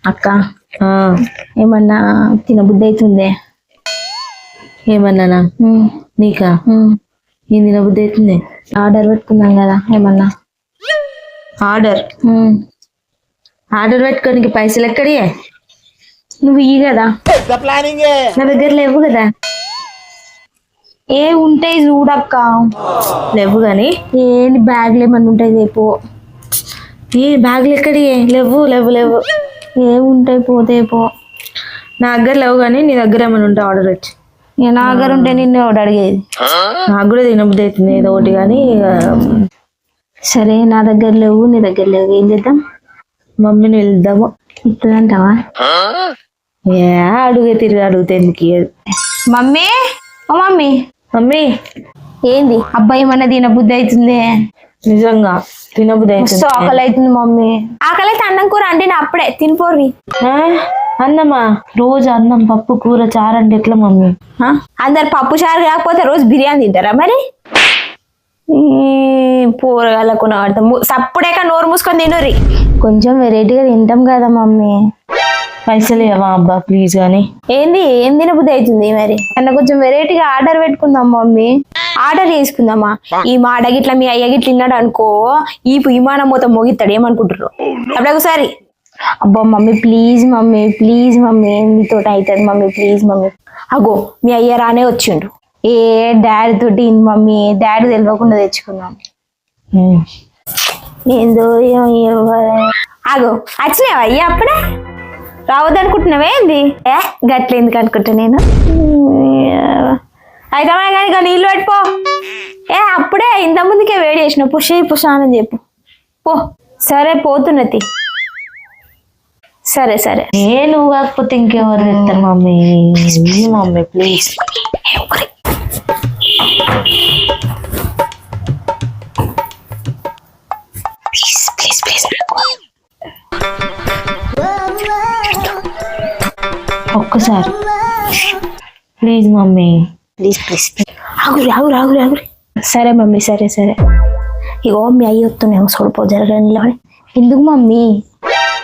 అక్క ఏమన్నా తినబుద్ధి అవుతుందే? ఏమన్నానా? నీకా? నేను తినబుద్ధి అవుతుంది. ఆర్డర్ పెట్టుకుందాం కదా ఏమన్నా. ఆర్డర్ పెట్టుకోనికి పైసలు ఎక్కడి? నువ్వు ఇయ్యి కదా. నా దగ్గర లేవు కదా. ఏ ఉంటాయి చూడక్క. లేవు గాని ఏంటి బ్యాగ్లు ఏమన్నా ఉంటాయి రేపు? ఈ బ్యాగులు ఎక్కడి? లేవు లేవు లేవు. ఏ ఉంటాయి పోతే పో. నా దగ్గర లేవు కానీ నీ దగ్గర ఏమైనా ఉంటే ఆర్డర్ వచ్చి. నా దగ్గర ఉంటే నిన్ను ఒకటి అడిగేది. నాకు కూడా తినబుద్ధి అవుతుంది ఏదో ఒకటి కానీ. సరే నా దగ్గర లేవు, నీ దగ్గర లేవు, ఏం చేద్దాం? మమ్మీని వెళ్దాము. ఇస్తుందంటావా? ఏ అడుగే తిరిగి అడిగితే ఎందుకు? మమ్మీ ఓ మమ్మీ. మమ్మీ ఏంది అబ్బాయి ఏమన్నా తినబుద్ధి అవుతుంది? నిజంగా తినబుద్ధి అవుతుంది. ఆకలి అవుతుంది మమ్మీ. ఆకలి అయితే అన్నం కూర అంటే అప్పుడే తినిపోర్రి. అన్నమా? రోజు అన్నం పప్పు కూర చారు అంటే ఎట్లా మమ్మీ? అందరు పప్పు చారు కాకపోతే రోజు బిర్యానీ తింటారా మరి? పూరగాలకు సప్పుడేక నోరు మూసుకొని తినరి. కొంచెం వెరైటీగా తింటాం కదా మమ్మీ. పైసలు ఇవ్వవా అబ్బా ప్లీజ్ కానీ. ఏంది ఏం తినబుద్ధి అవుతుంది మరి? అన్న కొంచెం వెరైటీగా ఆర్డర్ పెట్టుకుందాం మమ్మీ. ఆర్డర్ చేసుకుందామా? ఈ మాట గిట్లా మీ అయ్య గిట్ల తిన్నాడు అనుకో, ఈ విమానం మొత్తం మోగిస్తాడు. ఏమనుకుంటారు? అప్పుడే ఒకసారి అబ్బా mummy please mummy, please mummy, మీతో అవుతుంది మమ్మీ, ప్లీజ్ మమ్మీ. అగో మీ అయ్య రానే వచ్చిండు. ఏ డాడీ తోటి మమ్మీ, డాడీ తెలియకుండా తెచ్చుకున్నాం. ఏందో అగో వచ్చినావా అయ్యా? అప్పుడే రావద్దనుకుంటున్నావే ఏంది? గట్ల ఎందుకు అనుకుంటా నేను. అయితే కానీ ఇక నీళ్ళు పెట్టుకో. అప్పుడే ఇంత ముందుకే వేడి చేసినావు. పుషానం చెప్పు పో. సరే పోతున్నది. సరే సరే. నువ్వు కాకపోతే ఇంకెవరు తెస్తారు మమ్మీ? Mummy please. ఒక్కసారి ప్లీజ్ మమ్మీ, ప్లీజ్ ప్లీజ్. ఆగురి ఆగురి ఆగురి ఆగురి. సరే మమ్మీ సరే సరే. ఇగో మీ అయ్యి వస్తున్నాయి చూడిపో జరగని. ఎందుకు మమ్మీ?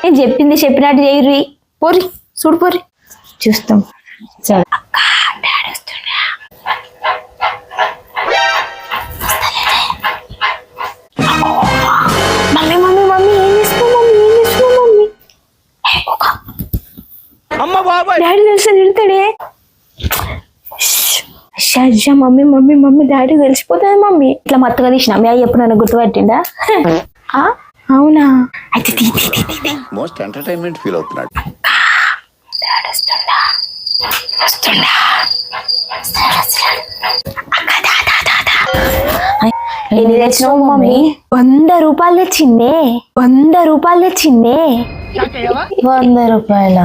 నేను చెప్పింది చెప్పినట్టు చేయరి. పోరి చూడిపోరి, చూస్తాం. సరే. డాడీ వస్తుండే. మమ్మీ మమ్మీ మమ్మీ ఏం చేస్తున్నావు మమ్మీ? ఏం చేస్తున్నావు మమ్మీ? డాడీ తెలిసి తిడతాడే. మమ్మీ మమ్మీ మమ్మీ డాడీ తెలిసిపోతుంది మమ్మీ. ఇట్లా మత్తుగా తీసిన మీ అయ్య ఎప్పుడు నన్ను గుర్తుపట్టిండా? అవునా? అయితే మోస్ట్ ఎంటర్టైన్మెంట్ ఫీల్ అవుతున్నాడు. డాడీ వస్తుండా వస్తుండా. ఎన్ని తెచ్చినావు మమ్మీ? 100 రూపాయలు తెచ్చిందే. 100 రూపాయలు తెచ్చిందే. 100 రూపాయల?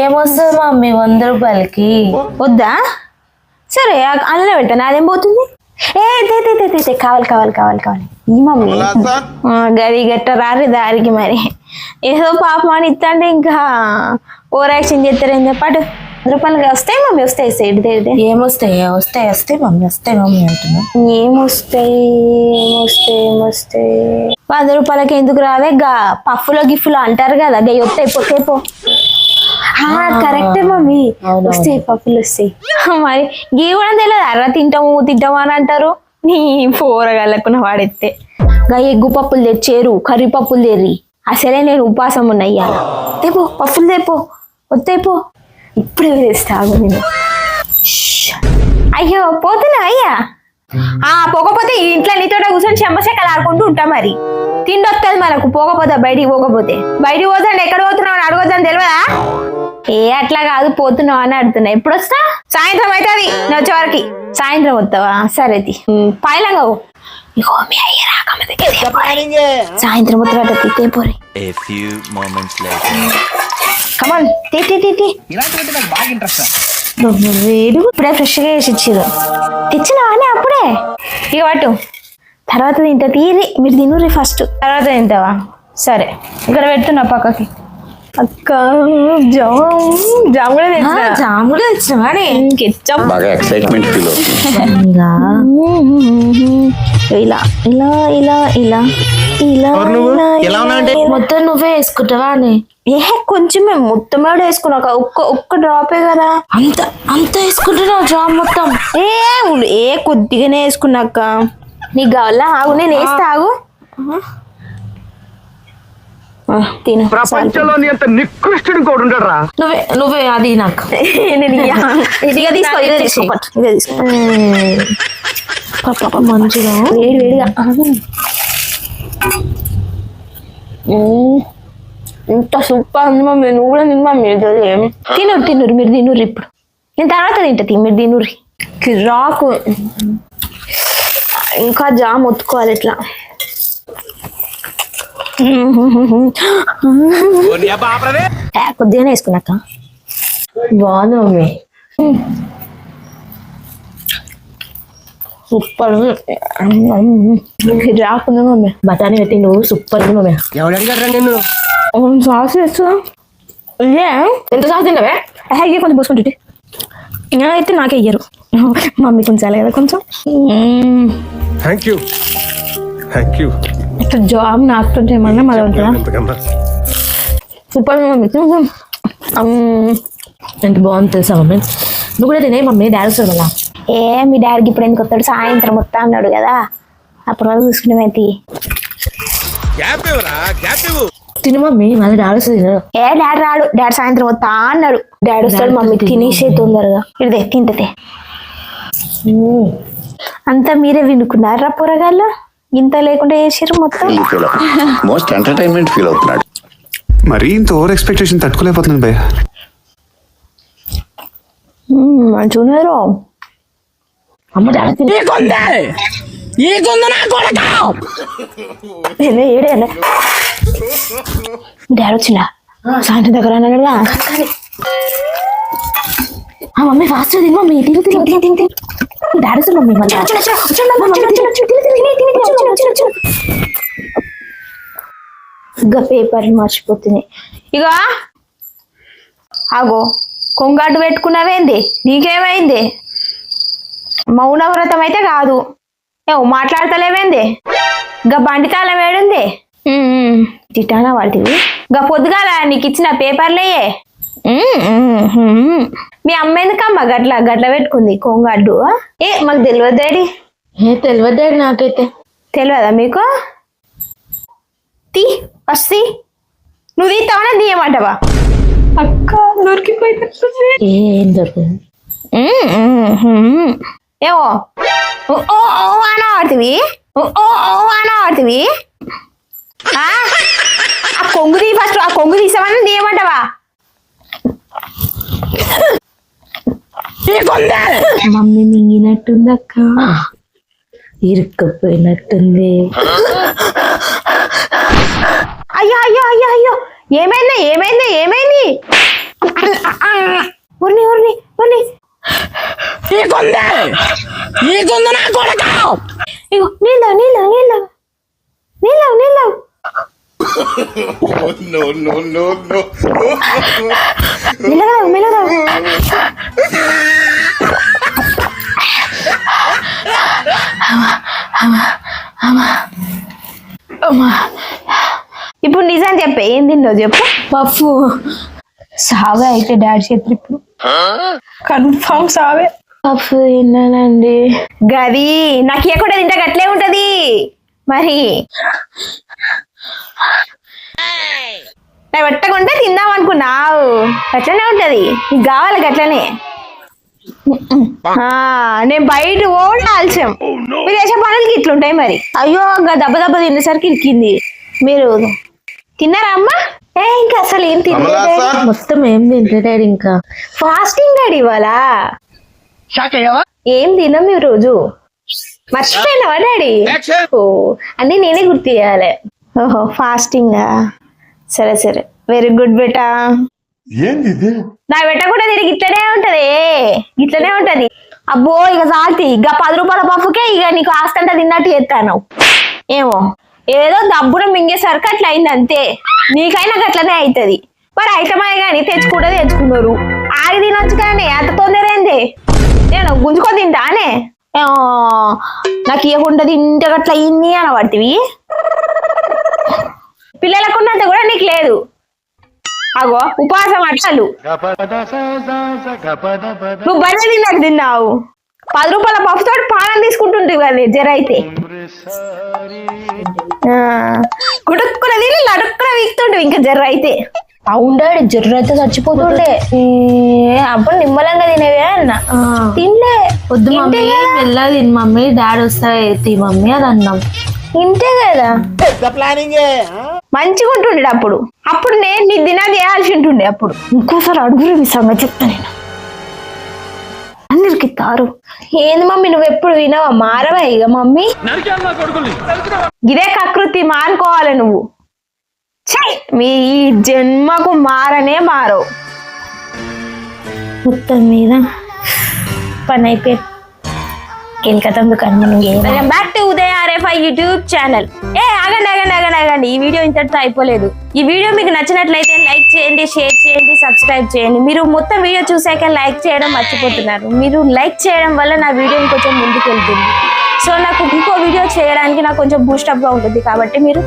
ఏమొస్తుంది మమ్మీ 100 రూపాయలకి? వద్దా? సరే అందులో పెట్టాను, అదేం పోతుంది? కావాలి కావాలి కావాలి కావాలి. ఈ మమ్మీ గది గట్ట రారి దారికి మరి. ఏదో పాపం అని ఇస్తాంటే ఇంకా ఓవర్ యాక్షన్ చేస్తారేం చెప్పాడు. 100 రూపాయలకి వస్తాయి మమ్మీ, వస్తాయి. ఏమొస్తాయి? వస్తాయి వస్తాయి మమ్మీ, వస్తాయి మమ్మీ అంటున్నా. ఏమొస్తాయి? 100 రూపాయలకి ఎందుకు రావే? పఫ్ఫులో గిఫ్ఫులో అంటారు కదా, గవి వస్తాయి. పోతే కరెక్టే మమ్మీ, వస్తాయి పప్పులు వస్తాయి. మరి గీ కూడా తెలియదు. అర్ర తింటాము అని అంటారు. నీ పోరగలకున్న వాడెత్తే గా ఎగ్గు పప్పులు తెచ్చేరు, కర్రీ పప్పులు తెర్రి. అసలే నేను ఉపాసం ఉన్నాయ్యా. తెపో పప్పులు తెపో, వస్తాయిపో. ఇప్పుడే తెస్తాగు నేను. అయ్యో పోతున్నా అయ్యా. పోకపోతే ఇంట్లో నీతో కూర్చొని చెమ్మసెక్కలు ఆడుకుంటూ ఉంటా. మరి తిండి వస్తుంది మనకు. పోకపోతే బయటికి పోతే ఎక్కడ పోతున్నావు అని అడగొద్దని తెలియదా? అట్లా కాదు, పోతున్నావు అని అడుగుతున్నా. ఎప్పుడు వస్తా? సాయంత్రం అవుతుంది. నేను వచ్చే వరకు సాయంత్రం వస్తావా? సరే పాయలంగా ఇగో మీ అయ్య రాకమ్మది సాయంత్రం వస్తా. పోరి కమాన్ వేడు. ఇప్పుడే ఫ్రెష్గా వేసి ఇచ్చిరు. తెచ్చినావా అని అప్పుడే? ఇక పట్టు, తర్వాత తింటా. తీరి మీరు తినుర్రి ఫస్ట్, తర్వాత తింటావా? సరే ఇక్కడ పెడుతున్నా పక్కకి. అక్క జామ్ కూడా తెచ్చినా. బాగా ఎక్సైట్మెంట్ ఫీల్ అవుతుంది. ఇలా ఇలా ఇలా ఇలా ఇలా ఎలా ఉన్నా అంటే మొత్తం నువ్వే వేసుకుంటావా అని? ఏ కొంచెం మేము మొత్తం కూడా వేసుకున్నాక ఒక్క డ్రాపే కదా. అంత అంత వేసుకుంటున్నావు జాబ్ మొత్తం? కొద్దిగానే వేసుకున్నాక. నీకు కావాలా? ఆగు, నేను వేస్తా, ఆగు. తిను. ప్రపంచంలో ఎంత నికృష్టుడు కూడా ఉండరా. నువ్వే అది నాకు ఇదిగా తీసుకో, ఇదే తీసుకో. మంచిగా వేడి వేడిగా. ఇంత సూపర్ ఉంది మమ్మీ. నువ్వు కూడా తిను మమ్మీ. తినురు మీరు తినురు. ఇప్పుడు నేను తర్వాత తింటది, మీరు తినురి. కిరాకు. ఇంకా జామ్ ఒత్తుకోవాలి ఇట్లా. కొద్దిగానే వేసుకున్నాక. బాగుంది మమ్మీ, సూపర్. రాకుండా మమ్మీ బఠానీ పెట్టి నువ్వు సూపర్ ఉంది మమ్మీ. ఎవరు అడిగారా నిన్ను? సాస్ వేస్తా. ఇదే ఎంత సాస్ తిన్నావే? ఇదే కొంచెం పోసుకుంటుంటే అయితే నాకే ఇయ్యరు. మమ్మీ కొంచెం కదా కొంచెం. Thank you. ఇట్లా జాబ్ నాకుంటే ఏమన్నా మళ్ళీ ఉంటుందా? Super mummy. ఎంత బాగుంది తెలుసా మమ్మీ? నువ్వు కూడా తినే మమ్మీ. డాడీ వస్తాడు మళ్ళా. మీ డాడీకి ఇప్పుడు ఎందుకు వస్తాడు? సాయంత్రం వస్తా అన్నాడు కదా, అప్పుడు వరకు చూసుకునేది. తిను మమ్మీ, మళ్ళీ డాడీ వస్తుంది. డాడీ రాడు. డాడీ సాయంత్రం వస్తా అన్నాడు. డాడీ వస్తాడు. మమ్మీ తినేసే తొందరగా. ఇదే తింటదే. అంతా మీరే వినుకున్నారా పొరగాళ్ళు? ఇంత లేకుండా చేసారు మొత్తం. మోస్ట్ ఎంటర్టైన్మెంట్ ఫీల్ అవుతున్నాడు. మరీ ఇంత ఓవర్ ఎక్స్పెక్టేషన్ తట్టుకోలేకపోతున్నాను భయ్య. మంచిగా అమ్మ డాడీ ఏడే డాడీ వచ్చిందా? సాయంత్రం దగ్గర అన్నాడుగా. మమ్మీ ఫాస్ట్ తిని మమ్మీ. తిని డాడీ వస్తాడు మమ్మీ. ఇంకా పేపర్లు మర్చిపోతుంది. ఇక ఆగో, కొంగాడు పెట్టుకున్నావేంది? నీకేమైంది? మౌనవ్రతం అయితే కాదు. మాట్లాడతలేవేంది? గా బండి తాళం వేడుంది. తిట్టానా వాటివి? గా పొద్దుగాల నీకు ఇచ్చిన పేపర్లయ్యే. మీ అమ్మ ఎందుకమ్మా గట్ల పెట్టుకుంది కొంగాడు? మాకు తెలియదు డాడీ. తెలియదు డాడీ, నాకైతే తెలియదా మీకు? వస్తి నువ్వు తీస్తావా తీయమంటావా? అక్క దొరికిపోయింది. ఏం దొరికింది? ఏమో అనా ఆడుతుంది. ఆడుతుంది. ఆ కొంగు తీ ఫస్ట్. ఆ కొంగు తీసావని తీయమంటావా? మమ్మీ మింగినట్టుంది అక్క. ఇరుక్కపోయినట్టుంది. అయ్యో అయ్యో అయ్యో అయ్యో, ఏమైంది? ఉర్ని ఇగో నీళ్ళు మెల్లగా. ఇప్పుడు నిజం చెప్పే, ఏం తిన్నావు చెప్పు. పప్పు. సావే అయితే డాడీ చేతులు ఇప్పుడు కన్ఫామ్ సావే. పప్పు తిన్నానండి. గది నాకు ఇవ్వకుండా తింటే గట్లే ఉంటది. మరి పెట్టకుంటే తిందాం అనుకున్నావు, గట్లనే ఉంటది. నీకు కావాలి గట్లనే. నేను బయట ఓడి ఆలస్యం. మీరు చేసే పనులకి ఇట్లుంటాయి మరి. అయ్యో దెబ్బ తినేసరికి ఇరికింది. మీరు తిన్నారా అమ్మా? ఇంకా అసలు ఏం తినలేదు. మొత్తం ఏం తింటాడు. ఇంకా ఫాస్టింగ్ డాడీ ఇవాళ. ఏం తినం ఈ రోజు. మర్చిపోయినావా డాడీ? ఓ అన్నీ నేనే గుర్తు చేయాలి. ఓహో ఫాస్టింగ్. సరే వెరీ గుడ్ బేటా. నా బెట్ట కూడా తిరిగి ఇట్లనే ఉంటది. అబ్బో ఇక చాల్తి. ఇక 10 రూపాయల పప్పుకే ఇక నీకు ఆస్తంతా తిన్నట్టు చేస్తాను. ఏమో ఏదో దబ్బున మింగేసరికి అట్లా అయింది అంతే. నీకైనా గట్లనే అవుతుంది. మరి అయితమే కానీ తెచ్చుకున్నారు. ఆగి తినొచ్చు కానీ అంత తొందర ఏంది? నేను గుంజుకొని తింటానే. నాకు ఇవ్వకుండా ఇంటి గట్ల ఇన్ని అనబడుతుంది. పిల్లలకున్నంత కూడా నీకు లేదు. అగో ఉపవాసం అట్టలు నువ్వు బయట తిన్నాక తిన్నావు. 10 రూపాయల పప్పుతో పానం తీసుకుంటుంటావు కదా జర అయితే. గుడుక్కున తిని లడుక్కున వీక్తుంటావు ఇంకా జర్ర అయితే. అవుండాడు జర్ర అయితే చచ్చిపోతుండే. అప్పుడు నిమ్మలంగా తినేవే అన్న. తినలే వద్దు మమ్మీ మెల్లగా తిని మమ్మీ డాడీ వస్తాయి మమ్మీ అని అన్నాం. ఇంతే కదా మంచిగా ఉంటుండే అప్పుడు. అప్పుడు నేను నీ దినాలు చేయాల్సి ఉంటుండే. అప్పుడు ఇంకోసారి అడుగురు మీ సంగతి చెప్తా నేను అందరికి తారు. ఏంది మమ్మీ నువ్వు ఎప్పుడు వినవా? మారవా ఇక మమ్మీ? ఇదే కకృతి మానుకోవాలి నువ్వు. ఛై మీ ఈ జన్మకు మారనే మారవు. మొత్తం మీద పని అయిపోయి welcome back to Uday RFI YouTube channel. ఆగండి. ఈ వీడియో ఇంతటితో అయిపోలేదు. ఈ వీడియో మీకు నచ్చినట్లయితే లైక్ చేయండి, షేర్ చేయండి, సబ్స్క్రైబ్ చేయండి. మీరు మొత్తం వీడియో చూసాక లైక్ చేయడం మర్చిపోతున్నారు. మీరు లైక్ చేయడం వల్ల నా వీడియో కొంచెం ముందుకు వెళ్తుంది. సో నాకు ఇంకో వీడియో చేయడానికి నాకు కొంచెం బూస్టప్ గా ఉంటుంది. కాబట్టి మీరు